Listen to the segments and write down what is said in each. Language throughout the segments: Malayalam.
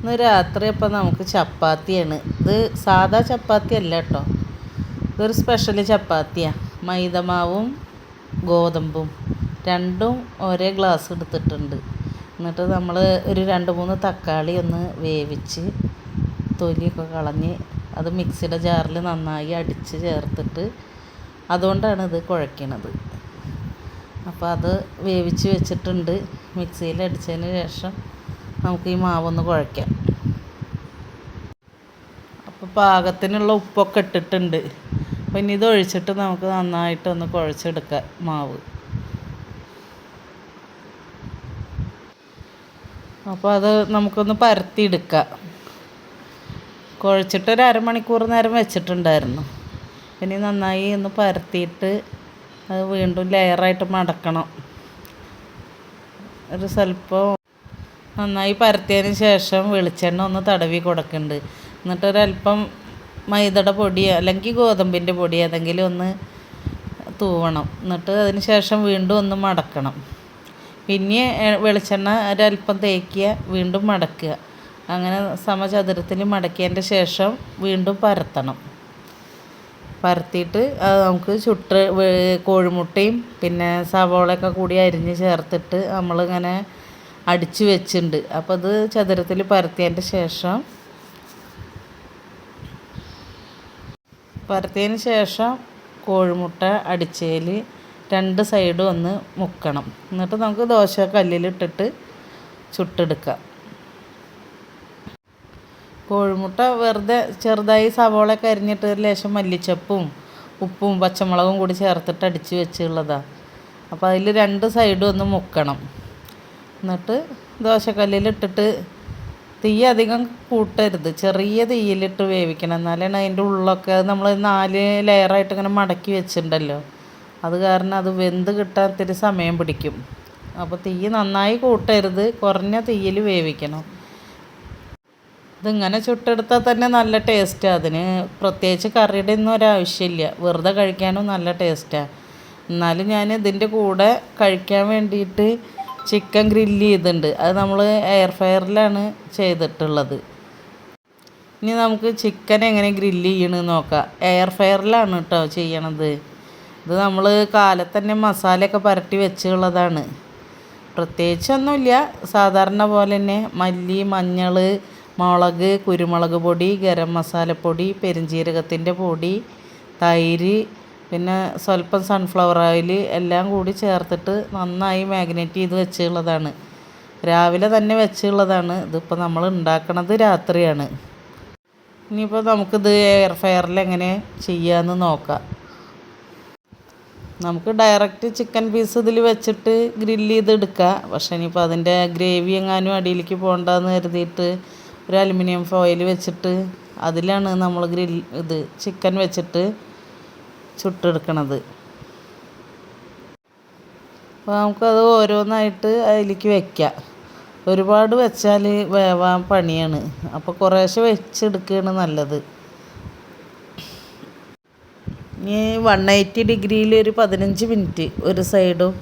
ഇന്ന് രാത്രി അപ്പം നമുക്ക് ചപ്പാത്തിയാണ്. ഇത് സാധാ ചപ്പാത്തി അല്ല കേട്ടോ, ഇതൊരു സ്പെഷ്യൽ ചപ്പാത്തിയാണ്. മൈദമാവും ഗോതമ്പും രണ്ടും ഒരേ ഗ്ലാസ് എടുത്തിട്ടുണ്ട്. എന്നിട്ട് നമ്മൾ ഒരു 2-3 തക്കാളി ഒന്ന് വേവിച്ച് തൊലിയൊക്കെ കളഞ്ഞ് അത് മിക്സിയുടെ ജാറിൽ നന്നായി അടിച്ച് ചേർത്തിട്ട് അതുകൊണ്ടാണ് ഇത് കുഴയ്ക്കണത്. അപ്പോൾ അത് വേവിച്ച് വെച്ചിട്ടുണ്ട്. മിക്സിയിൽ അടിച്ചതിന് ശേഷം നമുക്ക് ഈ മാവൊന്ന് കുഴയ്ക്കാം. അപ്പോൾ പാകത്തിനുള്ള ഉപ്പൊക്കെ ഇട്ടിട്ടുണ്ട്. അപ്പോൾ ഇനി ഇത് ഒഴിച്ചിട്ട് നമുക്ക് നന്നായിട്ടൊന്ന് കുഴച്ചെടുക്കാം മാവ്. അപ്പോൾ അത് നമുക്കൊന്ന് പരത്തിയെടുക്കാം. കുഴച്ചിട്ട് ഒരു അരമണിക്കൂർ നേരം വെച്ചിട്ടുണ്ടായിരുന്നു. ഇനി നന്നായി ഒന്ന് പരത്തിയിട്ട് അത് വീണ്ടും ലെയറായിട്ട് മടക്കണം. ഒരു സ്വല്പം നന്നായി പരത്തിയതിന് ശേഷം വെളിച്ചെണ്ണ ഒന്ന് തടവി കൊടുക്കുന്നുണ്ട്. എന്നിട്ടൊരല്പം മൈദയുടെ പൊടിയോ അല്ലെങ്കിൽ ഗോതമ്പിൻ്റെ പൊടി ഏതെങ്കിലും ഒന്ന് തൂവണം. എന്നിട്ട് അതിന് ശേഷം വീണ്ടും ഒന്ന് മടക്കണം. പിന്നെ വെളിച്ചെണ്ണ ഒരല്പം തേക്കുക, വീണ്ടും മടക്കുക. അങ്ങനെ സമചതുരത്തിൽ മടക്കിയതിൻ്റെ ശേഷം വീണ്ടും പരത്തണം. പരത്തിയിട്ട് അത് നമുക്ക് കോഴിമുട്ടയും പിന്നെ സവോളയൊക്കെ കൂടി അരിഞ്ഞ് ചേർത്തിട്ട് നമ്മളിങ്ങനെ അടിച്ച് വെച്ചിട്ടുണ്ട്. അപ്പോൾ അത് ചതുരത്തിൽ പരത്തിയതിൻ്റെ ശേഷം കോഴിമുട്ട അടിച്ചതിൽ 2 സൈഡും ഒന്ന് മുക്കണം. എന്നിട്ട് നമുക്ക് ദോശ കല്ലിലിട്ടിട്ട് ചുട്ടെടുക്കാം. കോഴിമുട്ട വെറുതെ ചെറുതായി സവോളയൊക്കെ അരിഞ്ഞിട്ട് ലേശം മല്ലിച്ചപ്പും ഉപ്പും പച്ചമുളകും കൂടി ചേർത്തിട്ട് അടിച്ച് വെച്ചുള്ളതാണ്. അപ്പോൾ അതിൽ 2 സൈഡും ഒന്ന് മുക്കണം. എന്നിട്ട് ദോശക്കല്ലിലിട്ടിട്ട് തീ അധികം കൂട്ടരുത്, ചെറിയ തീയിലിട്ട് വേവിക്കണം. എന്നാലാണ് അതിൻ്റെ ഉള്ളൊക്കെ നമ്മൾ 4 ലെയറായിട്ട് ഇങ്ങനെ മടക്കി വെച്ചിട്ടുണ്ടല്ലോ, അത് കാരണം അത് വെന്ത് കിട്ടാൻ ഇത്തിരി സമയം പിടിക്കും. അപ്പോൾ തീ നന്നായി കൂട്ടരുത്, കുറഞ്ഞ തീയിൽ വേവിക്കണം. ഇതിങ്ങനെ ചുട്ടെടുത്താൽ തന്നെ നല്ല ടേസ്റ്റാണ്. അതിന് പ്രത്യേകിച്ച് കറിയുടെ ഒന്നും ഒരാവശ്യമില്ല, വെറുതെ കഴിക്കാനും നല്ല ടേസ്റ്റാണ്. എന്നാലും ഞാൻ ഇതിൻ്റെ കൂടെ കഴിക്കാൻ വേണ്ടിയിട്ട് ചിക്കൻ ഗ്രില്ല് ചെയ്തിട്ടുണ്ട്. അത് നമ്മൾ എയർ ഫ്രയറിലാണ് ചെയ്തിട്ടുള്ളത്. ഇനി നമുക്ക് ചിക്കൻ എങ്ങനെ ഗ്രില്ല് ചെയ്യണമെന്ന് നോക്കാം. എയർ ഫ്രയറിലാണ് കേട്ടോ ചെയ്യണത്. ഇത് നമ്മൾ കാലത്ത് തന്നെ മസാലയൊക്കെ പുരട്ടി വെച്ചുള്ളതാണ്. പ്രത്യേകിച്ചൊന്നുമില്ല, സാധാരണ പോലെ തന്നെ മല്ലി, മഞ്ഞൾ, മുളക്, കുരുമുളക് പൊടി, ഗരം മസാലപ്പൊടി, പെരുംജീരകത്തിൻ്റെ പൊടി, തൈര്, പിന്നെ സ്വല്പം സൺഫ്ലവർ ഓയിൽ എല്ലാം കൂടി ചേർത്തിട്ട് നന്നായി മാഗ്നേറ്റ് ചെയ്ത് വെച്ചുള്ളതാണ്. രാവിലെ തന്നെ വെച്ചുള്ളതാണ്. ഇതിപ്പോൾ നമ്മൾ ഉണ്ടാക്കണത് രാത്രിയാണ്. ഇനിയിപ്പോൾ നമുക്കിത് എയർ ഫ്രയറിൽ എങ്ങനെ ചെയ്യാമെന്ന് നോക്കാം. നമുക്ക് ഡയറക്റ്റ് ചിക്കൻ പീസ് ഇതിൽ വെച്ചിട്ട് ഗ്രില്ല് ചെയ്തെടുക്കാം. പക്ഷേ ഇനിയിപ്പോൾ അതിൻ്റെ ഗ്രേവി എങ്ങാനും അടിയിലേക്ക് പോകണ്ടെന്ന് കരുതിയിട്ട് ഒരു അലുമിനിയം ഫോയിൽ വെച്ചിട്ട് അതിലാണ് നമ്മൾ ചിക്കൻ വെച്ചിട്ട് ചുട്ടെടുക്കണത്. അപ്പോൾ നമുക്കത് ഓരോന്നായിട്ട് അതിലേക്ക് വയ്ക്കാം. ഒരുപാട് വെച്ചാൽ വേവാൻ പണിയാണ്. അപ്പോൾ കുറേശ്ശെ വെച്ചെടുക്കുകയാണ് നല്ലത്. ഇനി 180 ഡിഗ്രിയിൽ ഒരു 15 മിനിറ്റ് ഒരു സൈഡും,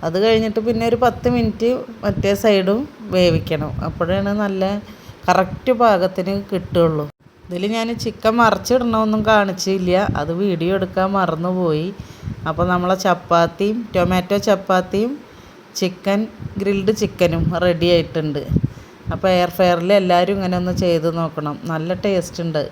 അത് കഴിഞ്ഞിട്ട് പിന്നെ ഒരു 10 മിനിറ്റ് മറ്റേ സൈഡും വേവിക്കണം. അപ്പോഴാണ് നല്ല കറക്റ്റ് പാകത്തിന് കിട്ടുള്ളൂ. ഇതിൽ ഞാൻ ചിക്കൻ മറിച്ചിടണമൊന്നും കാണിച്ചില്ല, അത് വീഡിയോ എടുക്കാൻ മറന്നുപോയി. അപ്പോൾ നമ്മളെ ചപ്പാത്തിയും ടൊമാറ്റോ ചപ്പാത്തിയും ഗ്രിൽഡ് ചിക്കനും റെഡി ആയിട്ടുണ്ട്. അപ്പോൾ എയർ ഫ്രയറിൽ എല്ലാവരും ഇങ്ങനെ ഒന്ന് ചെയ്ത് നോക്കണം, നല്ല ടേസ്റ്റ് ഉണ്ട്.